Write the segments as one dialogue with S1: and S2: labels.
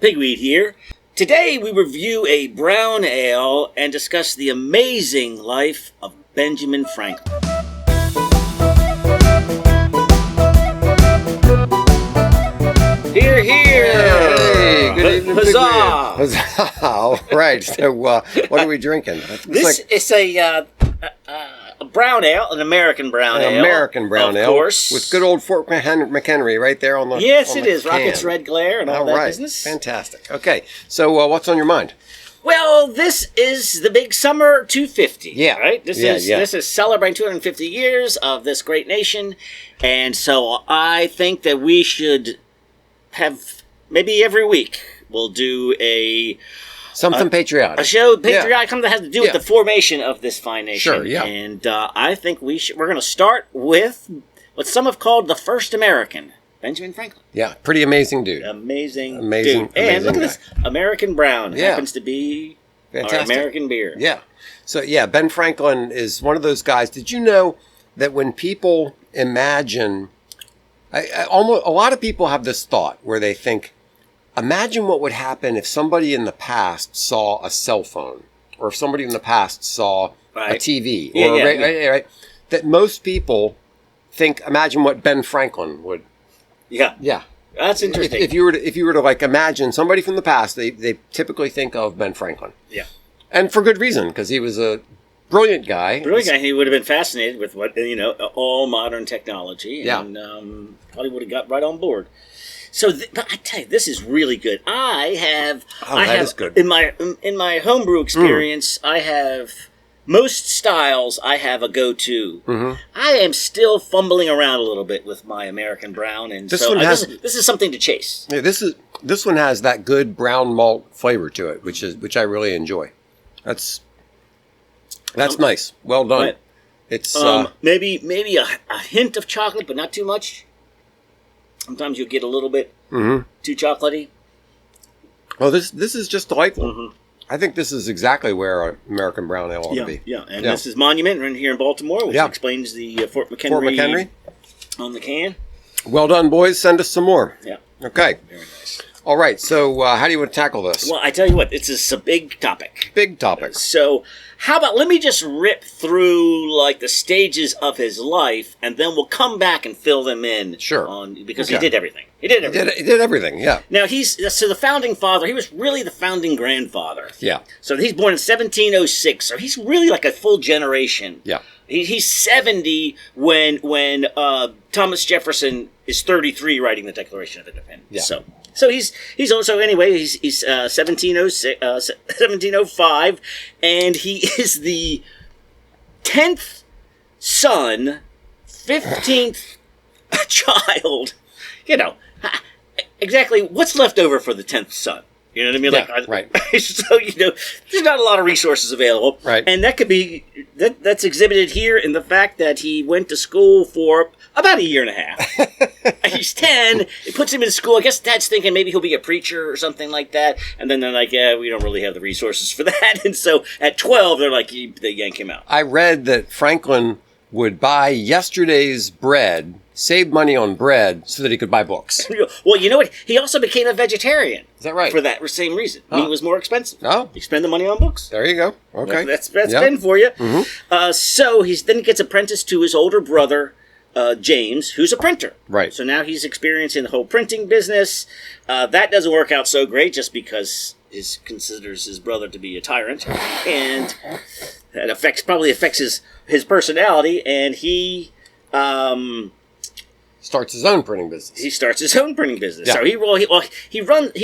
S1: Pigweed here. Today we review a brown ale and discuss the amazing life of Benjamin Franklin. Here, here!
S2: Hey, good evening,
S1: Huzzah!
S2: Huzzah! All right, so what are we drinking?
S1: This is a brown ale, an American brown ale.
S2: American brown ale.
S1: Of course.
S2: With good old Fort McHenry right there on the
S1: Yes,
S2: on
S1: it
S2: the
S1: is.
S2: can.
S1: Rocket's red glare and all that
S2: right.
S1: business.
S2: Fantastic. Okay, so what's on your mind?
S1: Well, this is the big summer 250.
S2: Yeah.
S1: Right? This is celebrating 250 years of this great nation. And so I think that we should have, maybe every week, we'll do
S2: Something patriotic.
S1: a show, patriotic, something that has to do with
S2: Yeah.
S1: the formation of this fine nation.
S2: Sure, yeah.
S1: And I think we're going to start with what some have called the first American, Benjamin Franklin.
S2: Yeah, pretty amazing dude.
S1: Amazing
S2: dude.
S1: And
S2: Amazing
S1: look at
S2: guy.
S1: this, American Brown
S2: Yeah.
S1: happens to be
S2: Fantastic.
S1: our American beer.
S2: Yeah. So, yeah, Ben Franklin is one of those guys. Did you know that when people imagine, almost a lot of people have this thought where they think, imagine what would happen if somebody in the past saw a cell phone, or if somebody in the past saw a TV, right? That most people think, imagine what Ben Franklin would.
S1: Yeah.
S2: Yeah.
S1: That's interesting.
S2: If you were to like imagine somebody from the past, they typically think of Ben Franklin.
S1: Yeah.
S2: And for good reason, because he was a brilliant guy.
S1: He would have been fascinated with all modern technology, and probably would have got right on board. So, but I tell you, this is really good.
S2: Is good.
S1: In my homebrew experience. I have most styles. I have a go-to.
S2: Mm-hmm.
S1: I am still fumbling around a little bit with my American brown, and this is something to chase.
S2: Yeah, this one has that good brown malt flavor to it, which I really enjoy. That's nice. Well done.
S1: Right.
S2: It's
S1: maybe a hint of chocolate, but not too much. Sometimes you'll get a little bit too chocolatey.
S2: Well, this is just delightful.
S1: Mm-hmm.
S2: I think this is exactly where an American brown ale ought to be.
S1: Yeah, and this is Monument right here in Baltimore, which explains the Fort McHenry on the can.
S2: Well done, boys. Send us some more.
S1: Yeah.
S2: Okay.
S1: Very nice.
S2: All right. So how do you want to tackle this?
S1: Well, I tell you what, it's a big topic.
S2: Big topic.
S1: So how about let me just rip through like the stages of his life, and then we'll come back and fill them in.
S2: Sure.
S1: Because he did everything. He did everything.
S2: Yeah.
S1: Now the founding father. He was really the founding grandfather.
S2: Yeah.
S1: So he's born in 1706. So he's really like a full generation.
S2: Yeah.
S1: He's 70 when Thomas Jefferson is 33 writing the Declaration of Independence.
S2: Yeah.
S1: So he's also anyway he's 1705, and he is the 10th son, 15th child. You know, exactly what's left over for the 10th son. You know what I mean?
S2: Yeah, right.
S1: So, there's not a lot of resources available.
S2: Right.
S1: And that could be, that's exhibited here in the fact that he went to school for about a year and a half. He's 10. It puts him in school. I guess Dad's thinking maybe he'll be a preacher or something like that. And then they're like, yeah, we don't really have the resources for that. And so at 12, they're like, they yank him out.
S2: I read that Franklin would buy yesterday's bread, save money on bread, so that he could buy books.
S1: Well, you know what? He also became a vegetarian.
S2: Is that right?
S1: For that same reason. Meat was more expensive.
S2: Oh.
S1: You spend the money on books.
S2: There you go. Okay.
S1: That's Ben for you.
S2: Mm-hmm.
S1: So then he gets apprenticed to his older brother, James, who's a printer.
S2: Right.
S1: So now he's experiencing the whole printing business. That doesn't work out so great just because he considers his brother to be a tyrant. And that probably affects his personality. And he
S2: starts his own printing business.
S1: He starts his own printing business.
S2: Yeah.
S1: So he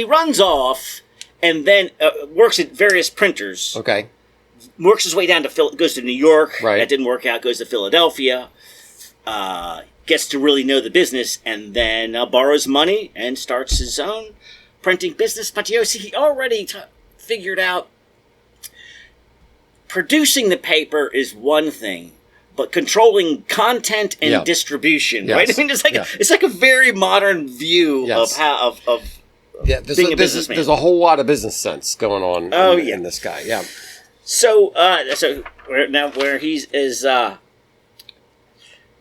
S1: runs off and then works at various printers.
S2: Okay.
S1: Works his way down to goes to New York.
S2: Right.
S1: That didn't work out. Goes to Philadelphia. Gets to really know the business, and then borrows money and starts his own printing business. But he already figured out producing the paper is one thing, but controlling content and distribution, right? I mean, it's like a very modern view of how of being a businessman.
S2: There's a whole lot of business sense going on in this guy. Yeah.
S1: So where he is.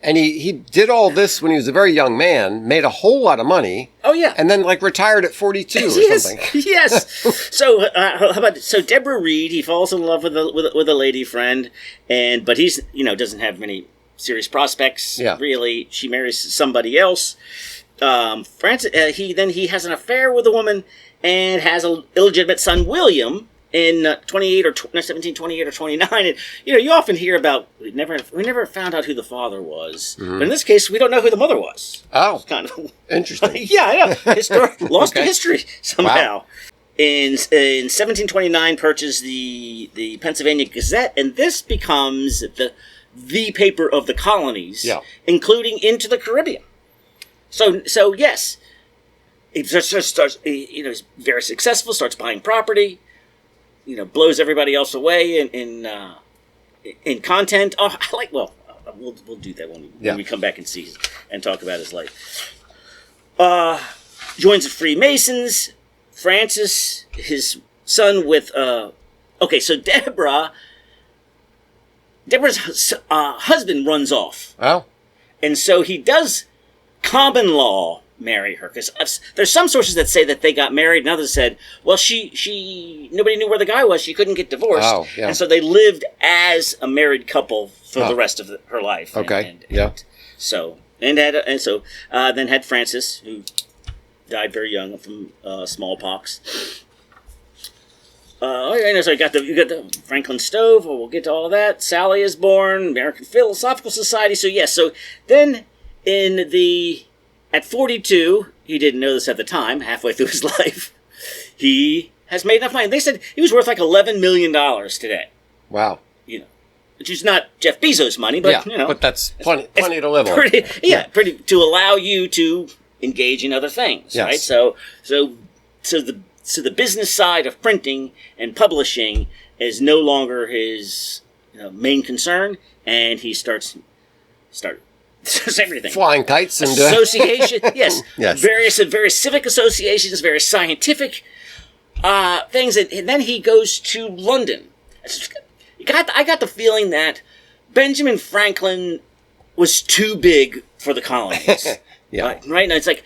S2: And he did all this when he was a very young man, made a whole lot of money,
S1: Oh, yeah.
S2: And then, like, retired at 42 or
S1: Yes,
S2: something.
S1: yes. So, how about Deborah Reed? He falls in love with a lady friend, but he's doesn't have many serious prospects.
S2: Yeah.
S1: Really. She marries somebody else. Francis. He has an affair with a woman and has an illegitimate son, William, in 1728 or 29. And you often hear about we never found out who the father was, but in this case, we don't know who the mother was.
S2: Oh,
S1: It's kind of
S2: interesting.
S1: yeah, I know. Lost to
S2: Okay.
S1: history somehow.
S2: Wow.
S1: In 1729, purchased the Pennsylvania Gazette, and this becomes the paper of the colonies,
S2: Yeah.
S1: including into the Caribbean. So yes, he starts. He's very successful. Starts buying property. Blows everybody else away in content. Oh, we'll do that when we come back and see and talk about his life. Joins the Freemasons. Francis, his son, with so Deborah's husband runs off,
S2: Oh,
S1: and so he does common law marry her, because there's some sources that say that they got married, and others said, well, she nobody knew where the guy was, she couldn't get divorced, and so they lived as a married couple for the rest of her life.
S2: Okay.
S1: Then had Francis, who died very young from smallpox. So you got the Franklin stove. We'll get to all that. Sally is born. American Philosophical Society. So then at 42, he didn't know this at the time. Halfway through his life, he has made enough money. They said he was worth like $11 million today.
S2: wow.
S1: Which is not Jeff Bezos' money, but
S2: but that's plenty to live on.
S1: Pretty to allow you to engage in other things,
S2: Yes.
S1: right? So the business side of printing and publishing is no longer his main concern, and he starts everything.
S2: Flying kites and
S1: Association, yes.
S2: Yes.
S1: Various civic associations, various scientific things, and then he goes to London. I got the feeling that Benjamin Franklin was too big for the colonies.
S2: Yeah.
S1: Right? Now it's like,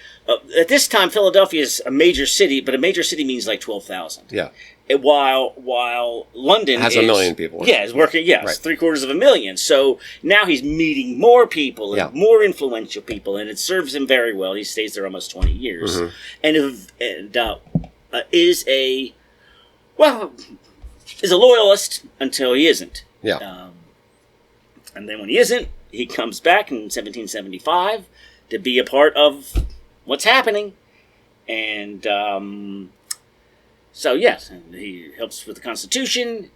S1: at this time, Philadelphia is a major city, but a major city means like 12,000.
S2: Yeah.
S1: While London
S2: Has a million people.
S1: Yeah, is working, yes,
S2: Right.
S1: 750,000. So now he's meeting more people and more influential people, and it serves him very well. He stays there almost 20 years. Mm-hmm. Is a loyalist until he isn't.
S2: Yeah.
S1: And then when he isn't, he comes back in 1775 to be a part of what's happening. And he helps with the Constitution.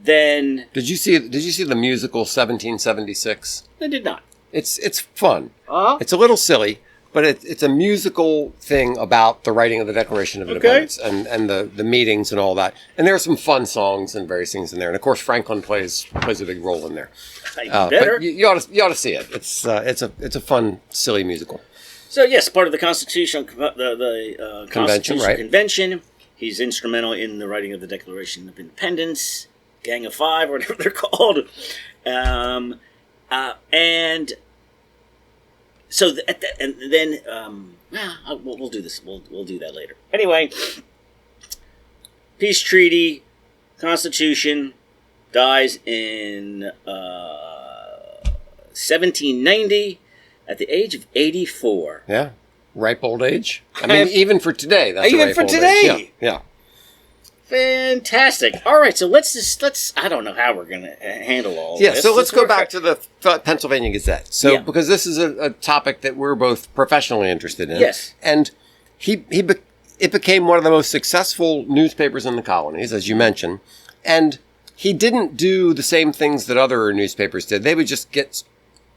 S1: Then
S2: Did you see the musical 1776?
S1: I did not.
S2: It's fun.
S1: Uh-huh.
S2: It's a little silly, but it's a musical thing about the writing of the Declaration of Independence and the meetings and all that. And there are some fun songs and various things in there. And of course, Franklin plays a big role in there.
S1: Better.
S2: But you ought to see it. It's a fun, silly musical.
S1: So yes, part of the Constitution, the
S2: Convention, right?
S1: Convention. He's instrumental in the writing of the Declaration of Independence, Gang of Five, or whatever they're called. We'll do this. We'll do that later. Anyway, peace treaty, Constitution, dies in 1790 at the age of 84.
S2: Yeah. Ripe old age. I mean, even for today, that's
S1: even
S2: a ripe
S1: for
S2: old
S1: today.
S2: age. Yeah.
S1: Fantastic. All right, so let's. I don't know how we're going to handle all
S2: Yeah,
S1: this.
S2: so let's go back to the Pennsylvania Gazette. So, because this is a topic that we're both professionally interested in.
S1: Yes.
S2: And it became one of the most successful newspapers in the colonies, as you mentioned. And he didn't do the same things that other newspapers did. They would just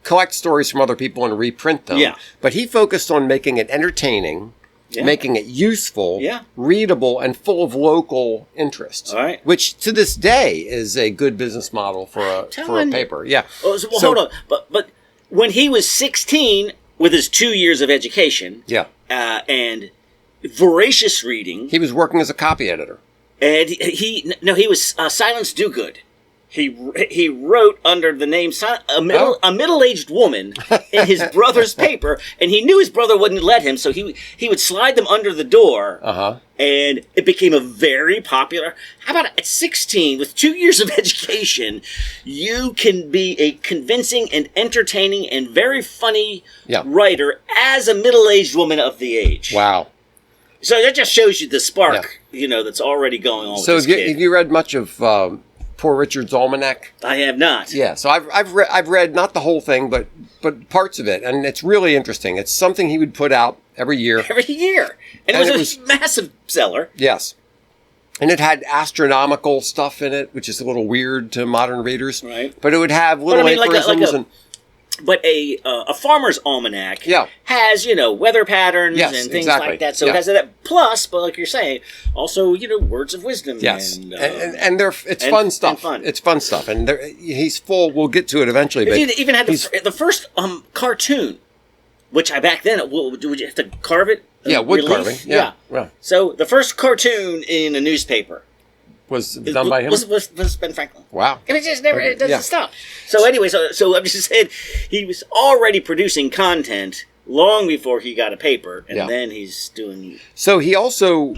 S2: collect stories from other people and reprint them.
S1: Yeah.
S2: But he focused on making it entertaining, making it useful, readable, and full of local interest.
S1: All right.
S2: Which to this day is a good business model for a paper. Yeah.
S1: Hold on. But when he was 16, with his 2 years of education, and voracious reading,
S2: he was working as a copy editor.
S1: and he was Silence Dogood. he wrote under the name a middle-aged woman in his brother's paper, and he knew his brother wouldn't let him, so he would slide them under the door, and it became a very popular. How about at 16, with 2 years of education, you can be a convincing and entertaining and very funny writer as a middle-aged woman of the age.
S2: Wow.
S1: So that just shows you the spark, that's already going on with this kid.
S2: Have you read much of Poor Richard's Almanac?
S1: I have not.
S2: Yeah, so I've read not the whole thing, but parts of it, and it's really interesting. It's something he would put out every year.
S1: Every year, and it was a massive seller.
S2: Yes, and it had astronomical stuff in it, which is a little weird to modern readers.
S1: Right,
S2: but it would have little aphorisms
S1: But a farmer's almanac has, weather patterns and things like that. So it has that. Plus, but like you're saying, also, words of wisdom.
S2: Yes. And it's fun stuff. It's fun stuff. And he's full. We'll get to it eventually. But
S1: he even had the first cartoon, which back then, would you have to carve it?
S2: Yeah, wood carving. Yeah.
S1: So the first cartoon in a newspaper
S2: was done by him?
S1: Was Ben Franklin.
S2: Wow.
S1: It just never, it doesn't stop. So anyway, so I'm just saying, he was already producing content long before he got a paper, and then he's doing...
S2: So he also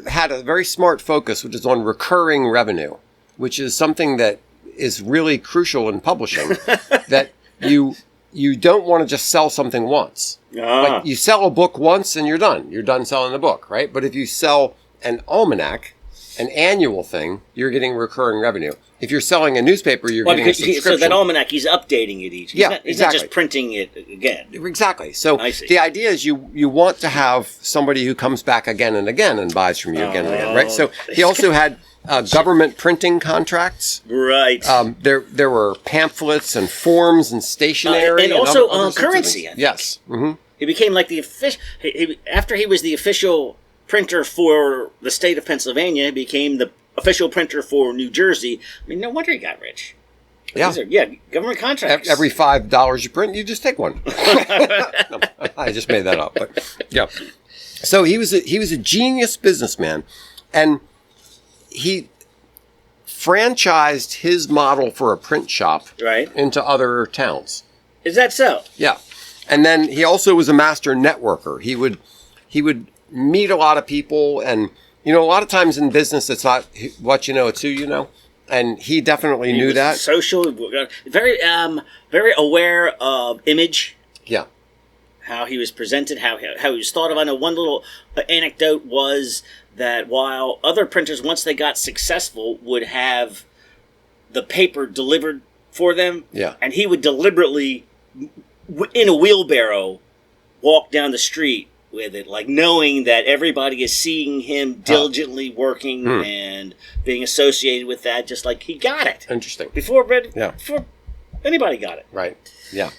S2: had a very smart focus, which is on recurring revenue, which is something that is really crucial in publishing, that you don't want to just sell something once. Like you sell a book once and you're done. You're done selling the book, right? But if you sell an almanac, an annual thing, you're getting recurring revenue. If you're selling a newspaper, you're getting a subscription. So that
S1: almanac, he's updating it each. He's not just printing it again.
S2: Exactly. So the idea is you want to have somebody who comes back again and again and buys from you again and again, right? So he also had government printing contracts.
S1: Right.
S2: There were pamphlets and forms and stationery.
S1: And also currency, I think.
S2: Yes. Mm-hmm.
S1: He became like the official... After he was the official printer for the state of Pennsylvania, he became the official printer for New Jersey. I mean, no wonder he got rich.
S2: Yeah.
S1: Government contracts.
S2: Every $5 you print, you just take one. No, I just made that up, but yeah. So he was a genius businessman, and he franchised his model for a print shop into other towns.
S1: Is that so?
S2: Yeah. And then he also was a master networker. He would meet a lot of people, and a lot of times in business it's not what you know, it's who you know, and he definitely knew that.
S1: Social, very very aware of image.
S2: Yeah.
S1: How he was presented, how he was thought of. I know one little anecdote was that while other printers, once they got successful, would have the paper delivered for them, and he would deliberately, in a wheelbarrow, walk down the street with it, like knowing that everybody is seeing him diligently working and being associated with that, just like he got it.
S2: Interesting.
S1: Before anybody got it.
S2: Right. Yeah.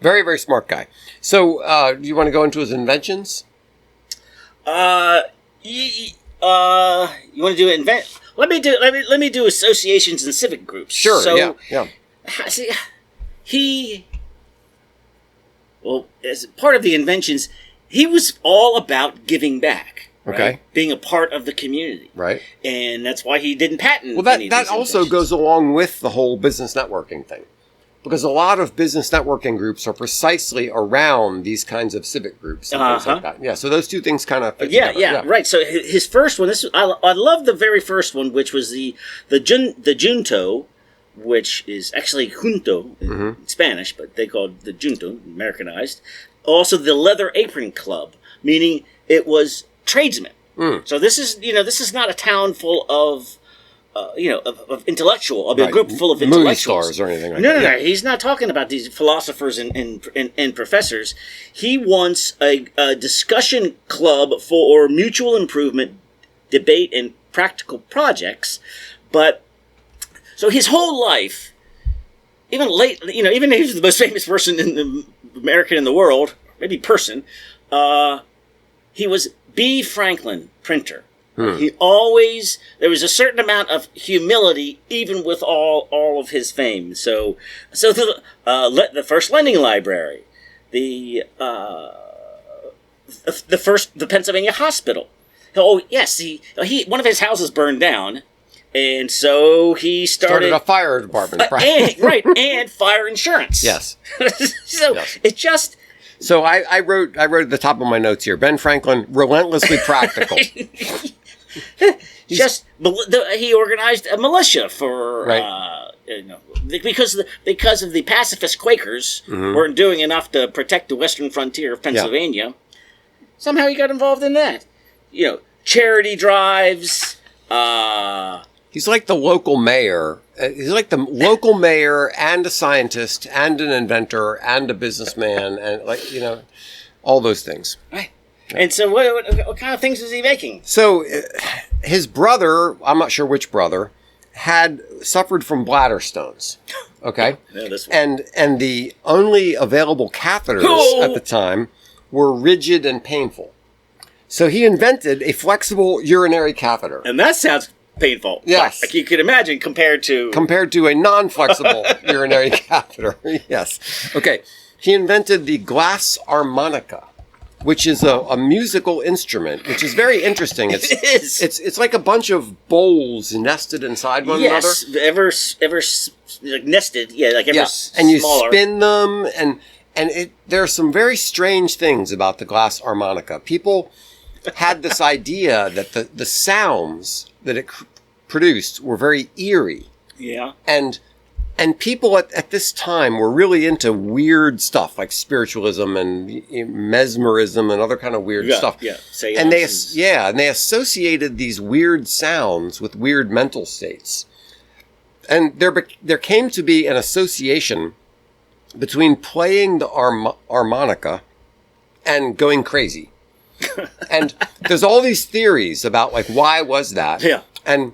S2: Very, very smart guy. So, do you want to go into his inventions?
S1: You want to do invent? Let me do associations and civic groups.
S2: Sure.
S1: So,
S2: yeah.
S1: See, as part of the inventions, he was all about giving back. Right?
S2: Okay.
S1: Being a part of the community.
S2: Right.
S1: And that's why he didn't patent.
S2: Well, that also goes along with the whole business networking thing. Because a lot of business networking groups are precisely around these kinds of civic groups and things like that. Yeah, so those two things kind of fit together.
S1: Yeah, right. So his first one, I love the very first one, which was the Junto, which is actually Junto in Spanish, but they called the Junto, Americanized. Also, the Leather Apron Club, meaning it was tradesmen. So this is not a town full of of intellectual, a group full of intellectuals.
S2: Movie stars or anything like
S1: that. No. He's not talking about these philosophers and professors. He wants a discussion club for mutual improvement, debate, and practical projects. But so his whole life, even if he's the most famous person in the American in the world, maybe person, he was B. Franklin, printer. He always, there was a certain amount of humility, even with all of his fame. So the first lending library, the Pennsylvania hospital. Oh yes, he one of his houses burned down, And so he started
S2: a fire department,
S1: and fire insurance.
S2: Yes.
S1: So
S2: Yes.
S1: it just
S2: So I wrote at the top of my notes here. Ben Franklin, relentlessly practical.
S1: he organized a militia for
S2: Right.
S1: because of the pacifist Quakers weren't doing enough to protect the western frontier of Pennsylvania. Yeah. Somehow he got involved in that. Charity drives.
S2: He's like the local mayor. He's like the local mayor and a scientist and an inventor and a businessman and all those things.
S1: Right. And so what kind of things was he making?
S2: So his brother, I'm not sure which brother, had suffered from bladder stones. Okay?
S1: Yeah, this one.
S2: And the only available catheters at the time were rigid and painful. So he invented a flexible urinary catheter.
S1: And that sounds painful.
S2: Yes.
S1: Like you could imagine compared to
S2: a non-flexible urinary catheter. Yes. Okay. He invented the glass harmonica, which is a musical instrument, which is very interesting.
S1: It is.
S2: It's like a bunch of bowls nested inside one another.
S1: Yes, ever nested. Yeah, like ever smaller.
S2: And you spin them, and there are some very strange things about the glass harmonica. People had this idea that the sounds that it produced were very eerie.
S1: Yeah.
S2: And people at this time were really into weird stuff like spiritualism and mesmerism and other kind of weird stuff.
S1: Yeah.
S2: And they associated these weird sounds with weird mental states. And there came to be an association between playing the harmonica and going crazy. And there's all these theories about why was that?
S1: Yeah.
S2: And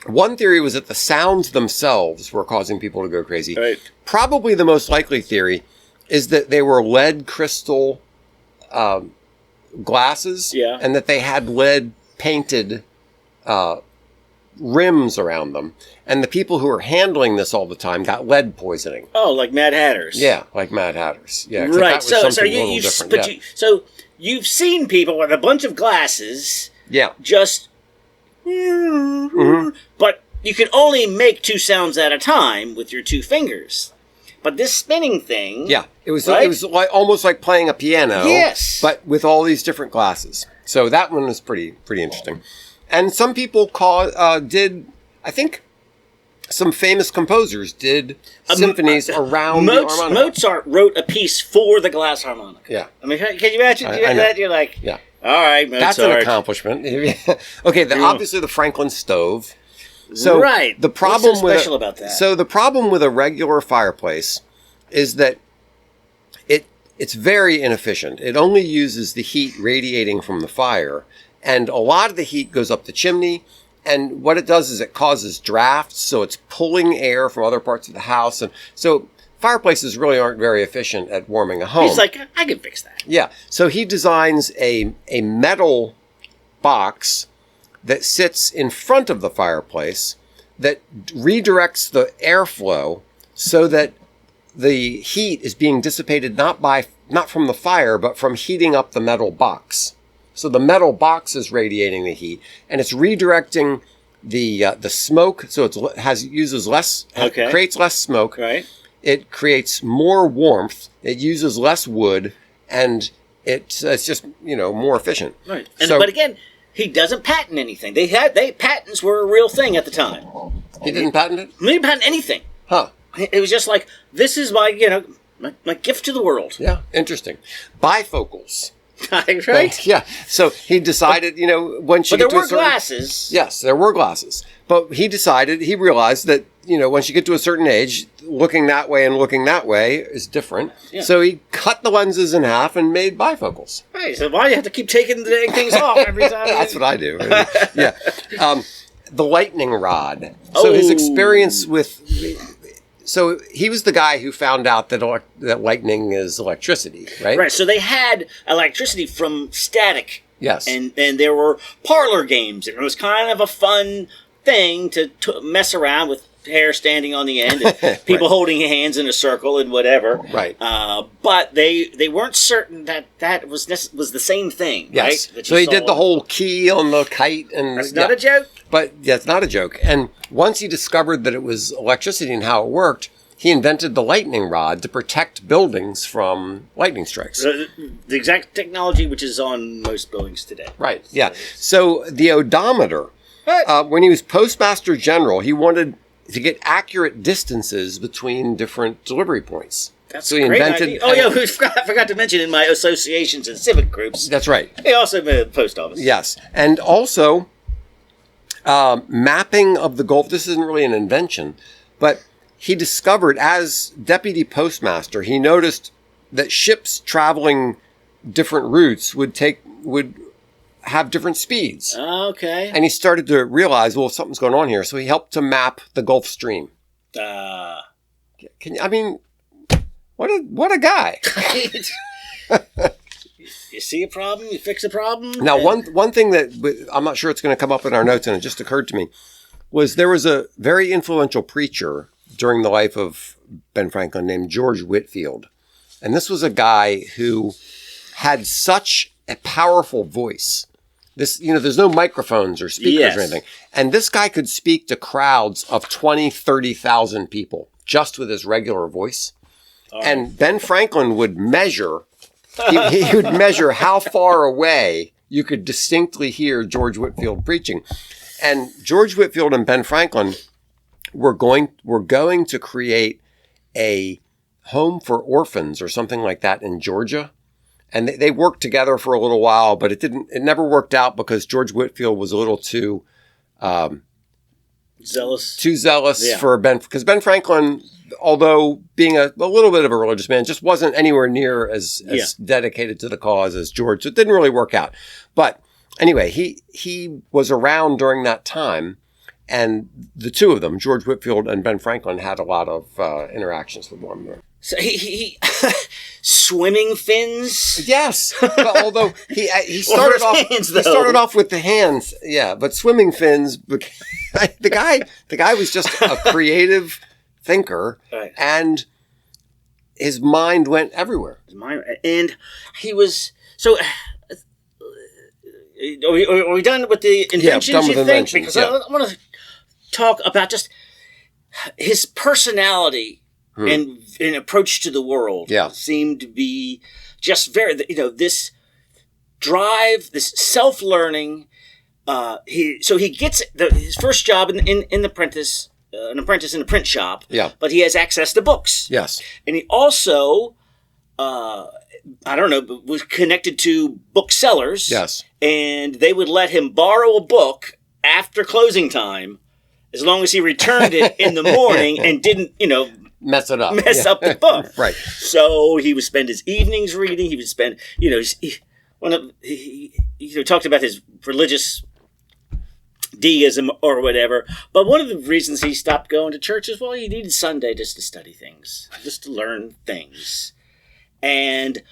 S2: one theory was that the sounds themselves were causing people to go crazy.
S1: Right.
S2: Probably the most likely theory is that they were lead crystal glasses, and that they had lead painted rims around them. And the people who were handling this all the time got lead poisoning.
S1: Oh, like Mad Hatters.
S2: Yeah, like Mad Hatters. Yeah,
S1: right.
S2: So
S1: you've seen people with a bunch of glasses.
S2: Yeah.
S1: Just. But you can only make two sounds at a time with your two fingers. But this spinning thing.
S2: Yeah, it was almost like playing a piano.
S1: Yes.
S2: But with all these different glasses. So that one was pretty interesting. And some people did, I think, some famous composers did symphonies around the harmonica.
S1: Mozart wrote a piece for the glass harmonica.
S2: Yeah.
S1: I mean, can you imagine that? You're like,
S2: yeah.
S1: All right, Mozart.
S2: That's an accomplishment. Okay, obviously the Franklin stove. So
S1: right.
S2: The problem
S1: What's so special about that?
S2: So the problem with a regular fireplace is that it's very inefficient. It only uses the heat radiating from the fire, and a lot of the heat goes up the chimney. And what it does is it causes drafts, so it's pulling air from other parts of the house. And so fireplaces really aren't very efficient at warming a home.
S1: He's like, I can fix that.
S2: Yeah. So he designs a metal box that sits in front of the fireplace that redirects the airflow so that the heat is being dissipated not from the fire, but from heating up the metal box. So the metal box is radiating the heat, and it's redirecting the smoke. So creates less smoke.
S1: Right.
S2: It creates more warmth. It uses less wood, and it's just more efficient.
S1: Right. But again, he doesn't patent anything. Patents were a real thing at the time.
S2: He didn't patent it?
S1: He didn't patent anything.
S2: Huh.
S1: It was just like, this is my gift to the world.
S2: Yeah, interesting. Bifocals.
S1: Right?
S2: Yeah. So he decided, once you get to a certain...
S1: But there were glasses.
S2: Yes, there were glasses. But he realized that, once you get to a certain age, looking that way and looking that way is different. Yeah. So he cut the lenses in half and made bifocals.
S1: Right. So why do you have to keep taking the dang things off every time?
S2: That's what I do. Yeah. The lightning rod. So his experience with... So he was the guy who found out that lightning is electricity, right?
S1: Right. So they had electricity from static.
S2: Yes.
S1: And there were parlor games. It was kind of a fun thing to mess around with hair standing on the end, and people
S2: Right.
S1: holding hands in a circle and whatever.
S2: Right.
S1: But they weren't certain that was the same thing,
S2: Yes.
S1: right? That
S2: So
S1: you
S2: he
S1: saw.
S2: did the whole key on the kite, and
S1: That's not a joke.
S2: But yeah, it's not a joke. And once he discovered that it was electricity and how it worked, he invented the lightning rod to protect buildings from lightning strikes.
S1: The exact technology which is on most buildings today.
S2: Right. Yeah. So the odometer,
S1: But
S2: when he was postmaster general, he wanted to get accurate distances between different delivery points.
S1: that's
S2: So
S1: a
S2: he
S1: great
S2: invented.
S1: idea. Oh yeah, I forgot to mention in my associations and civic groups,
S2: That's right.
S1: he also made a post office.
S2: Yes, and also mapping of the Gulf. This isn't really an invention, but he discovered as deputy postmaster, he noticed that ships traveling different routes would have different speeds.
S1: Okay.
S2: And he started to realize, well, something's going on here. So he helped to map the Gulf Stream. I mean, what a guy.
S1: You see a problem, you fix a problem.
S2: Now,
S1: and-
S2: one thing that I'm not sure it's going to come up in our notes, and it just occurred to me, was there was a very influential preacher during the life of Ben Franklin named George Whitefield. And this was a guy who had such a powerful voice. There's no microphones or speakers
S1: Yes.
S2: or anything. And this guy could speak to crowds of 20, 30,000 people just with his regular voice. And Ben Franklin would measure, he would measure how far away you could distinctly hear George Whitefield preaching. And George Whitefield and Ben Franklin were going to create a home for orphans or something like that in Georgia. And they worked together for a little while, but it never worked out because George Whitefield was a little too zealous
S1: Yeah.
S2: for Ben, because Ben Franklin, although being a little bit of a religious man, just wasn't anywhere near as dedicated to the cause as George. So it didn't really work out. But anyway, he was around during that time, and the two of them, George Whitefield and Ben Franklin, had a lot of interactions with one another.
S1: So he swimming fins.
S2: Yes, but although he started
S1: Well,
S2: off,
S1: hands,
S2: he
S1: though.
S2: started off with the hands, yeah. But swimming fins, the guy was just a creative thinker,
S1: Right.
S2: and his mind went everywhere.
S1: And he was so. Are we done with the inventions?
S2: done with
S1: you think?
S2: inventions,
S1: Because
S2: yeah.
S1: I want to talk about just his personality and approach to the world.
S2: Yeah.
S1: Seemed to be just very. This drive, this self-learning. He gets his first job in the apprentice. An apprentice in a print shop.
S2: Yeah.
S1: But he has access to books.
S2: Yes,
S1: And he also, was connected to booksellers.
S2: yes,
S1: And they would let him borrow a book after closing time as long as he returned it in the morning and didn't,
S2: mess it up,
S1: mess
S2: Yeah.
S1: up the book.
S2: Right.
S1: So he would spend his evenings reading. He would spend, he talked about his religious deism or whatever. But one of the reasons he stopped going to church is, well, he needed Sunday just to study things, just to learn things. And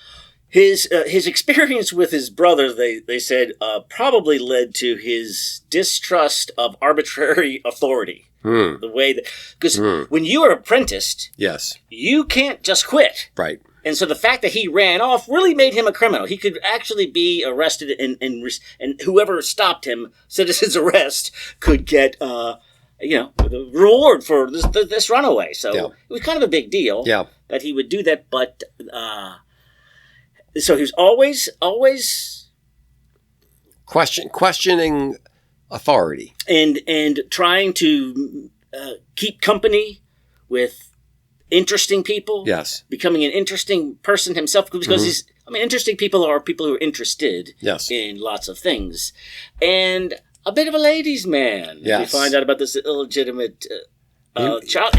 S1: his experience with his brother, they said, probably led to his distrust of arbitrary authority. The way that, because when you are apprenticed,
S2: Yes,
S1: you can't just quit.
S2: right.
S1: And so the fact that he ran off really made him a criminal. He could actually be arrested, and whoever stopped him, citizen's arrest, could get, the reward for this runaway. So
S2: Yeah.
S1: it was kind of a big deal that he would do that. But so he was always
S2: questioning authority.
S1: and trying to keep company with interesting people.
S2: Yes,
S1: Becoming an interesting person himself, because interesting people are people who are interested
S2: Yes.
S1: in lots of things, and a bit of a ladies' man.
S2: Yes.
S1: We find out about this illegitimate child,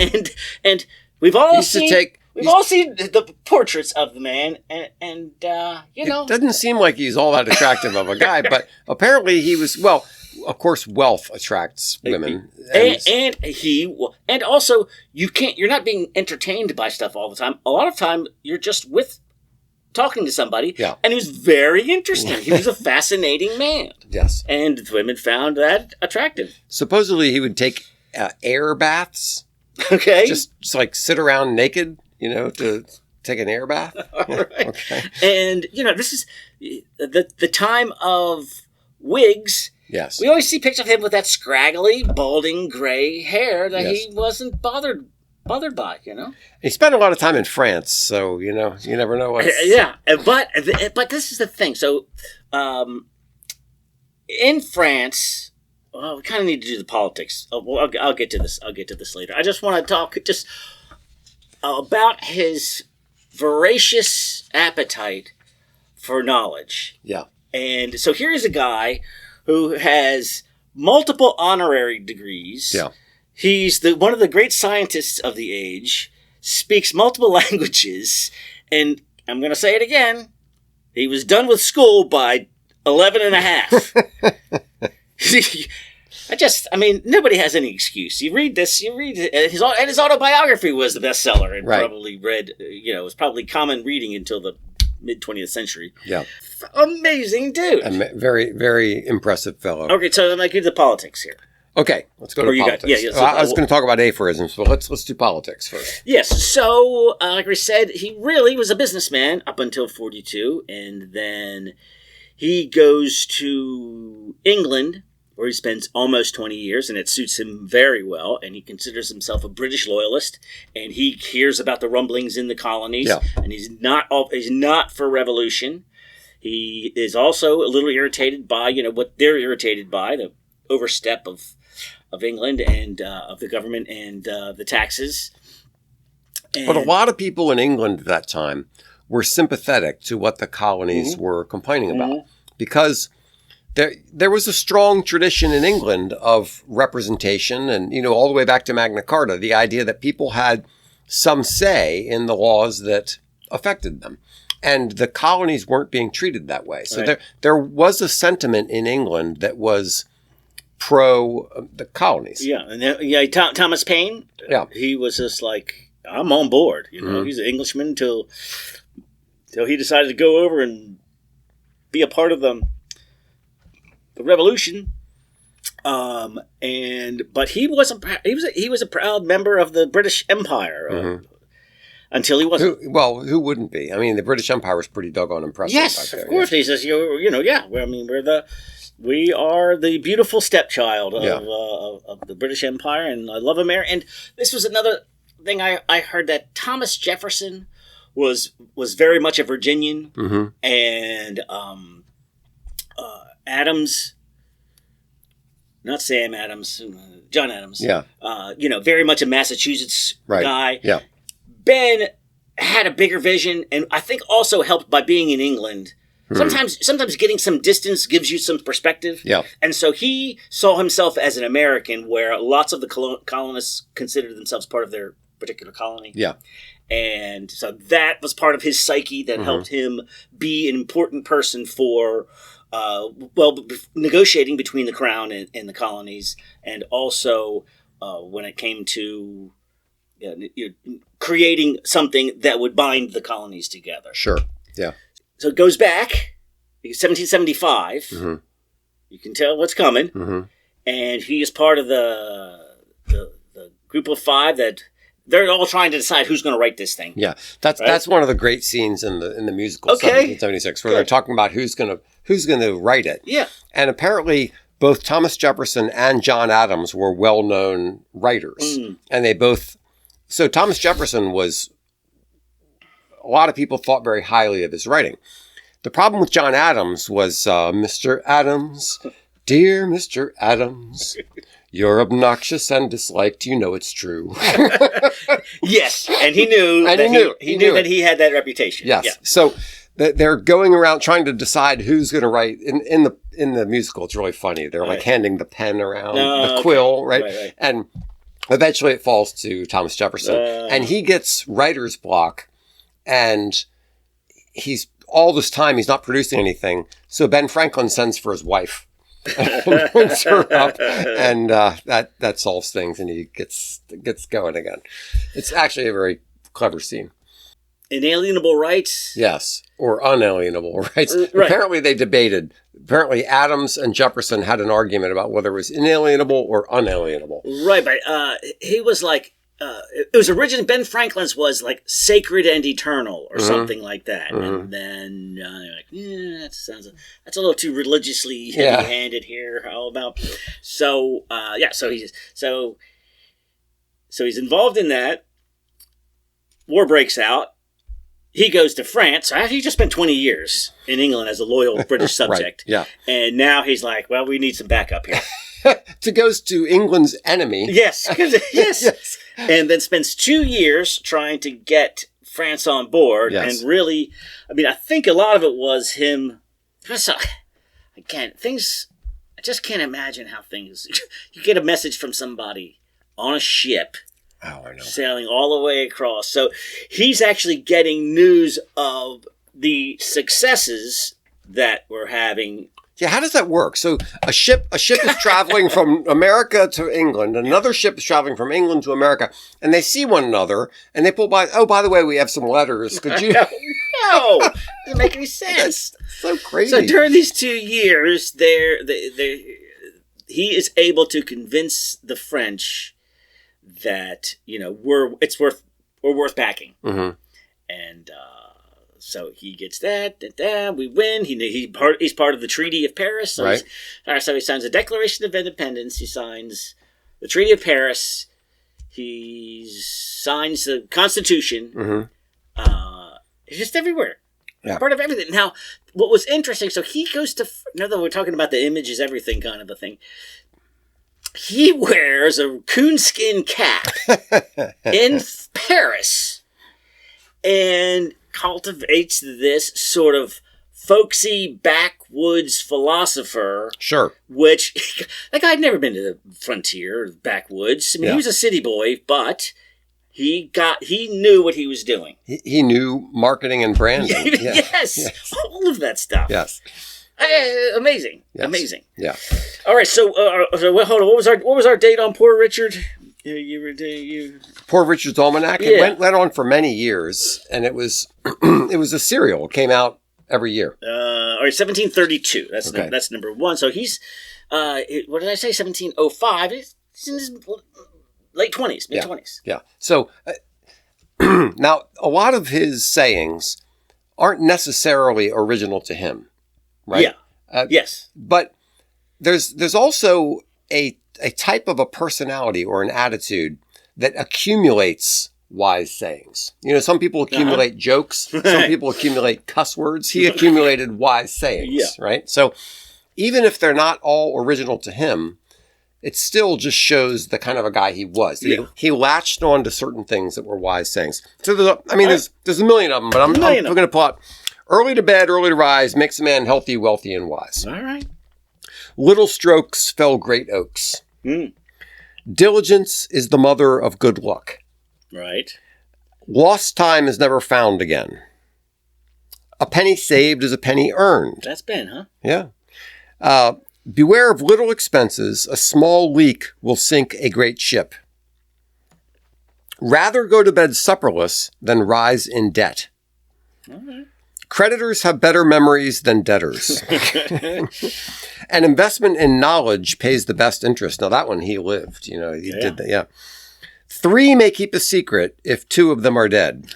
S1: and we've all
S2: used to
S1: seen
S2: take-
S1: we've all seen the portraits of the man, and
S2: It doesn't seem like he's all that attractive of a guy, but apparently he was. Well, of course, wealth attracts women,
S1: and also you're not being entertained by stuff all the time. A lot of time you're just talking to somebody, and he was very interesting. He was a fascinating man,
S2: yes.
S1: and women found that attractive.
S2: Supposedly, he would take air baths.
S1: Okay.
S2: Just like sit around naked, to take an air bath.
S1: All right.
S2: Okay.
S1: And, this is the time of wigs.
S2: Yes.
S1: We always see pictures of him with that scraggly, balding, gray hair that
S2: Yes.
S1: he wasn't bothered by,
S2: He spent a lot of time in France, so, you never know what's...
S1: Yeah, but this is the thing. So, in France... Well, we kind of need to do the politics. I'll get to this. I'll get to this later. I just want to talk just about his voracious appetite for knowledge.
S2: Yeah.
S1: And so here is a guy who has multiple honorary degrees.
S2: Yeah.
S1: He's one of the great scientists of the age, speaks multiple languages, and I'm going to say it again. He was done with school by 11 and a half. Nobody has any excuse. You read this, his autobiography was the bestseller and
S2: right.
S1: probably read, it was probably common reading until the mid 20th century.
S2: Yeah.
S1: Amazing dude.
S2: Very, very impressive fellow.
S1: Okay, so then I get to the politics here.
S2: Okay, let's go to politics.
S1: So
S2: I was going to talk about aphorisms, but let's do politics first.
S1: Yes, so like we said, he really was a businessman up until 42, and then he goes to England, where he spends almost 20 years, and it suits him very well, and he considers himself a British loyalist, and he hears about the rumblings in the colonies, and he's not for revolution. He is also a little irritated by, what they're irritated by, the overstep of England and of the government and the taxes.
S2: But a lot of people in England at that time were sympathetic to what the colonies were complaining about, because there was a strong tradition in England of representation and, all the way back to Magna Carta, the idea that people had some say in the laws that affected them. And the colonies weren't being treated that way. So there was a sentiment in England that was pro the colonies.
S1: Yeah. And Thomas Paine, he was just like, I'm on board. He's an Englishman until he decided to go over and be a part of the revolution, but he was a proud member of the British Empire until he wasn't.
S2: Who wouldn't be? I mean, the British Empire was pretty doggone impressive.
S1: Yes,
S2: back
S1: of course.
S2: there,
S1: He says, we are the beautiful stepchild of the British Empire, and I love America. And this was another thing I heard, that Thomas Jefferson was very much a Virginian, and Adams, not Sam Adams, John Adams.
S2: Yeah.
S1: Very much a Massachusetts guy.
S2: Yeah.
S1: Ben had a bigger vision, and I think also helped by being in England. Sometimes getting some distance gives you some perspective.
S2: Yeah.
S1: And so he saw himself as an American, where lots of the colonists considered themselves part of their particular colony.
S2: Yeah.
S1: And so that was part of his psyche that helped him be an important person for negotiating between the crown and the colonies, and also when it came to creating something that would bind the colonies together.
S2: Sure. Yeah.
S1: So it goes back 1775. You can tell what's coming, and he is part of the group of five that they're all trying to decide who's going to write this thing.
S2: Yeah, that's one of the great scenes in the musical 1776, where they're talking about who's going to write it. Yeah, and apparently both Thomas Jefferson and John Adams were well-known writers, and they both. So Thomas Jefferson was. A lot of people thought very highly of his writing. The problem with John Adams was, Mr. Adams, dear Mr. Adams, you're obnoxious and disliked. You know it's true.
S1: Yes, and he knew that he had that reputation.
S2: Yes.
S1: Yeah.
S2: So they're going around trying to decide who's going to write in the musical. It's really funny. They're like handing the pen around, the quill, right? And eventually it falls to Thomas Jefferson, and he gets writer's block. And he's all this time he's not producing anything. So Ben Franklin sends for his wife and brings her up, and that solves things, and he gets going again. It's actually a very clever scene.
S1: inalienable rights.
S2: Yes, or unalienable rights.
S1: Right.
S2: Apparently they debated. Apparently Adams and Jefferson had an argument about whether it was inalienable or unalienable.
S1: Right, but he was like, it was originally, Ben Franklin's was like sacred and eternal or something like that. And then they're like, that's a little too religiously heavy-handed here. How about? So, so he's involved in that. War breaks out. He goes to France. So after he just spent 20 years in England as a loyal British subject.
S2: Right, yeah.
S1: And now he's like, well, we need some backup here.
S2: Goes to England's enemy.
S1: Yes. Yes. And then spends 2 years trying to get France on board.
S2: Yes.
S1: And really, I mean, I think a lot of it was him. Again, I just can't imagine how things, you get a message from somebody on a ship.
S2: Oh, I know.
S1: Sailing all the way across. So he's actually getting news of the successes that we're having.
S2: Yeah, how does that work? So a ship is traveling from America to England. Another ship is traveling from England to America, and they see one another, and they pull by. Oh, by the way, we have some letters. Could you?
S1: No, doesn't make any sense.
S2: That's so crazy.
S1: So during these 2 years, he is able to convince the French that we're worth backing, and so he gets that. We win. He's part of the Treaty of Paris. So
S2: right.
S1: So he signs the Declaration of Independence. He signs the Treaty of Paris. He signs the Constitution. He's just everywhere.
S2: Yeah.
S1: Part of everything. Now, what was interesting? So he goes to. Now that we're talking about the image is everything kind of a thing. He wears a coonskin cap in Paris and cultivates this sort of folksy backwoods philosopher.
S2: Sure.
S1: Which, that guy had never been to the frontier or backwoods. I mean, he was a city boy, but he knew what he was doing.
S2: He knew marketing and branding.
S1: Yes. All of that stuff.
S2: Yes.
S1: Amazing.
S2: Yes.
S1: Amazing.
S2: Yeah.
S1: All right. So hold on. What was our date on Poor Richard? You.
S2: Poor Richard's Almanac.
S1: Yeah.
S2: It went on for many years, and it was a serial. It came out every year.
S1: All right. 1732. That's number one. So he's what did I say? 1705. He's in his late 20s, mid 20s.
S2: Yeah. So now a lot of his sayings aren't necessarily original to him. Right?
S1: Yeah. Yes.
S2: But there's also a type of a personality or an attitude that accumulates wise sayings. Some people accumulate jokes. Some people accumulate cuss words. He accumulated wise sayings, right? So even if they're not all original to him, it still just shows the kind of a guy he was.
S1: Yeah.
S2: He latched on to certain things that were wise sayings. So there's a million of them, but I'm going to pull out. Early to bed, early to rise, makes a man healthy, wealthy, and wise.
S1: All right.
S2: Little strokes fell great oaks. Diligence is the mother of good luck.
S1: Right.
S2: Lost time is never found again. A penny saved is a penny earned.
S1: That's Ben, huh?
S2: Yeah. Beware of little expenses. A small leak will sink a great ship. Rather go to bed supperless than rise in debt.
S1: All right.
S2: Creditors have better memories than debtors. An investment in knowledge pays the best interest. Now, that one he lived. He did that. Yeah. 3 may keep a secret if 2 of them are dead.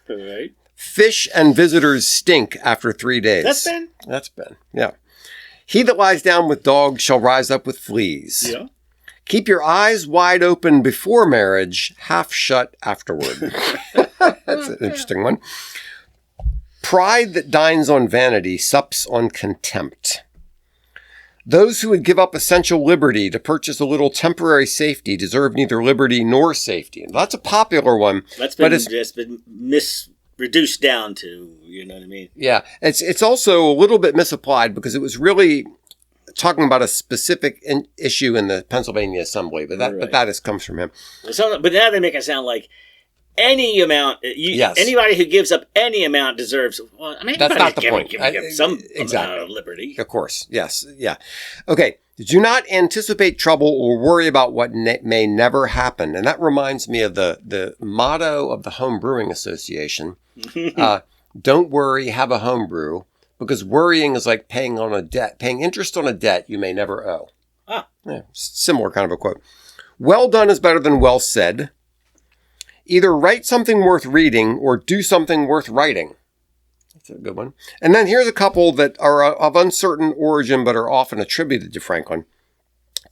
S1: Right.
S2: Fish and visitors stink after 3 days.
S1: That's Ben?
S2: Yeah. He that lies down with dogs shall rise up with fleas.
S1: Yeah.
S2: Keep your eyes wide open before marriage, half shut afterward. That's an interesting one. Pride that dines on vanity sups on contempt. Those who would give up essential liberty to purchase a little temporary safety deserve neither liberty nor safety. And that's a popular one.
S1: That's been reduced down to, you know what I mean?
S2: Yeah. It's also a little bit misapplied because it was really talking about a specific issue in the Pennsylvania Assembly, but that comes from him.
S1: But now they make it sound like any amount.
S2: Yes.
S1: Anybody who gives up any amount deserves. Well, I mean,
S2: That's not the point.
S1: Give some
S2: Exactly.
S1: amount of liberty.
S2: Of course. Yes. Yeah. Okay. Do not anticipate trouble or worry about what may never happen. And that reminds me of the motto of the Home Brewing Association. Don't worry, have a home brew. Because worrying is like paying interest on a debt you may never owe.
S1: Ah.
S2: Yeah, similar kind of a quote. Well done is better than well said. Either write something worth reading or do something worth writing. That's a good one. And then here's a couple that are of uncertain origin but are often attributed to Franklin.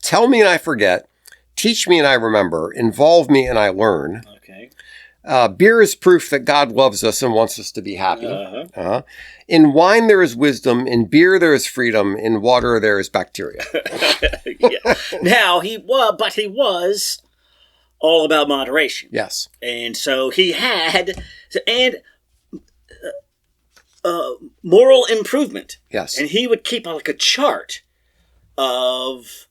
S2: Tell me and I forget. Teach me and I remember. Involve me and I learn.
S1: Okay.
S2: Beer is proof that God loves us and wants us to be happy. In wine there is wisdom. In beer there is freedom. In water there is bacteria.
S1: Yeah. Now, he was all about moderation.
S2: Yes.
S1: And so he had, moral improvement.
S2: Yes.
S1: And he would keep like a chart of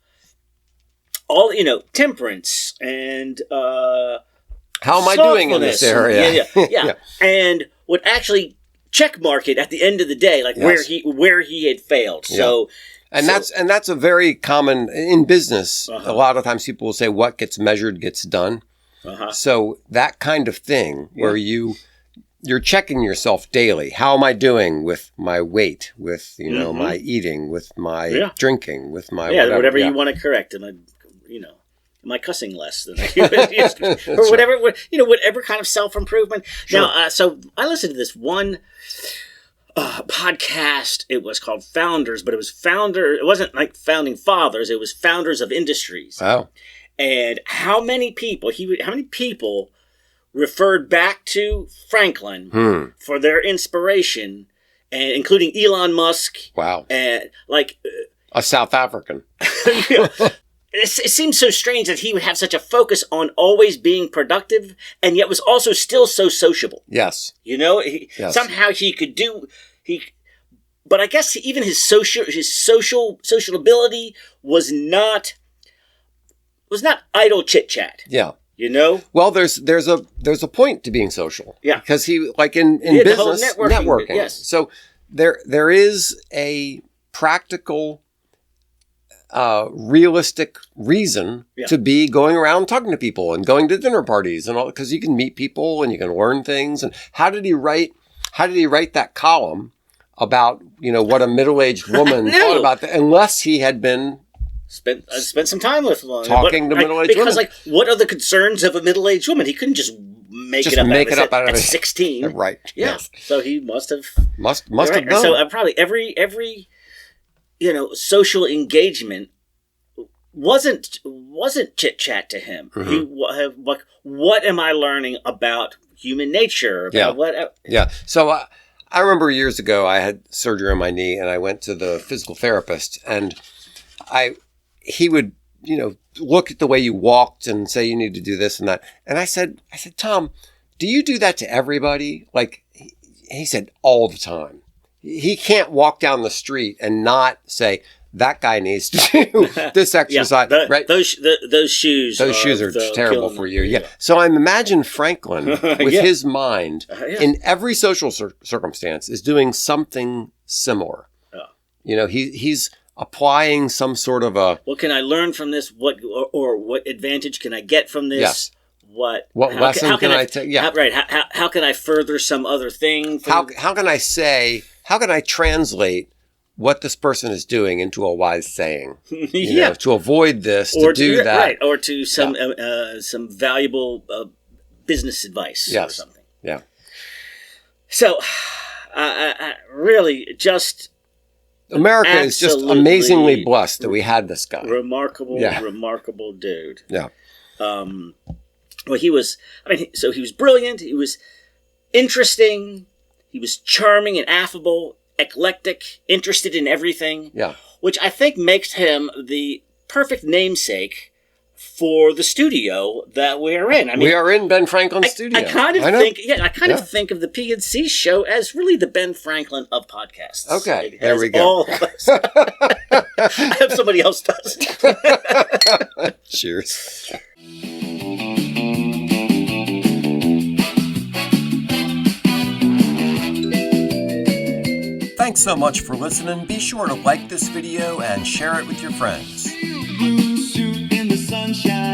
S1: all, temperance and
S2: how am I doing in this area?
S1: Yeah. And would actually check mark it at the end of the day, like
S2: Yes.
S1: where he had failed. So,
S2: And that's a very common in business. A lot of times people will say what gets measured gets done. So that kind of thing where you're checking yourself daily. How am I doing with my weight, with my eating, with my drinking, with my
S1: whatever you want to correct, and am I cussing less than I used to? Or whatever, whatever kind of self-improvement.
S2: Sure.
S1: Now, so I listened to this one podcast. It was called Founders, but it wasn't like Founding Fathers. It was Founders of Industries.
S2: Oh.
S1: And how many people referred back to Franklin for their inspiration, and including Elon Musk.
S2: Wow.
S1: And
S2: a South African.
S1: It seems so strange that he would have such a focus on always being productive, and yet was also still so sociable.
S2: Yes.
S1: Somehow he could do but I guess even his social ability was not idle chit chat.
S2: Yeah.
S1: Well,
S2: there's a point to being social.
S1: Yeah.
S2: Because he in business
S1: the whole networking. Yes.
S2: So there is a practical realistic reason to be going around talking to people and going to dinner parties and all, because you can meet people and you can learn things. And how did he write that column about what a middle-aged woman thought about that, unless he had been
S1: spent some time with one
S2: talking to middle-aged women?
S1: Because what are the concerns of a middle-aged woman? He couldn't just make it up out of 16.
S2: Right.
S1: Yeah.
S2: Yes.
S1: So he must have
S2: have done.
S1: So probably every social engagement wasn't chit chat to him.
S2: Mm-hmm.
S1: What am I learning about human nature?
S2: So I remember years ago I had surgery on my knee and I went to the physical therapist, and he would look at the way you walked and say you need to do this and that. And I said, Tom, do you do that to everybody? He said, all the time. He can't walk down the street and not say, that guy needs to do this exercise. Right?
S1: Those shoes
S2: are terrible for you. Yeah. So I imagine Franklin, with his mind, in every social circumstance, is doing something similar. He's applying some sort of a...
S1: What can I learn from this? What advantage can I get from this?
S2: Yes.
S1: What
S2: lesson can I take? Yeah.
S1: How can I further some other thing?
S2: How can I translate what this person is doing into a wise saying? To avoid this, to do that.
S1: Right, or to some valuable business advice or something.
S2: Yeah.
S1: So, I really just...
S2: America is just amazingly blessed that we had this guy.
S1: Remarkable dude.
S2: Yeah.
S1: Well, he was brilliant. He was interesting. He was charming and affable, eclectic, interested in everything.
S2: Yeah.
S1: Which I think makes him the perfect namesake for the studio that we're in. I mean,
S2: we are in Ben Franklin's studio.
S1: I kind of think of the P&C show as really the Ben Franklin of podcasts.
S2: Okay, there we go.
S1: I hope somebody else does.
S2: Cheers. Thanks so much for listening. Be sure to like this video and share it with your friends.
S3: Blue suit in the sunshine.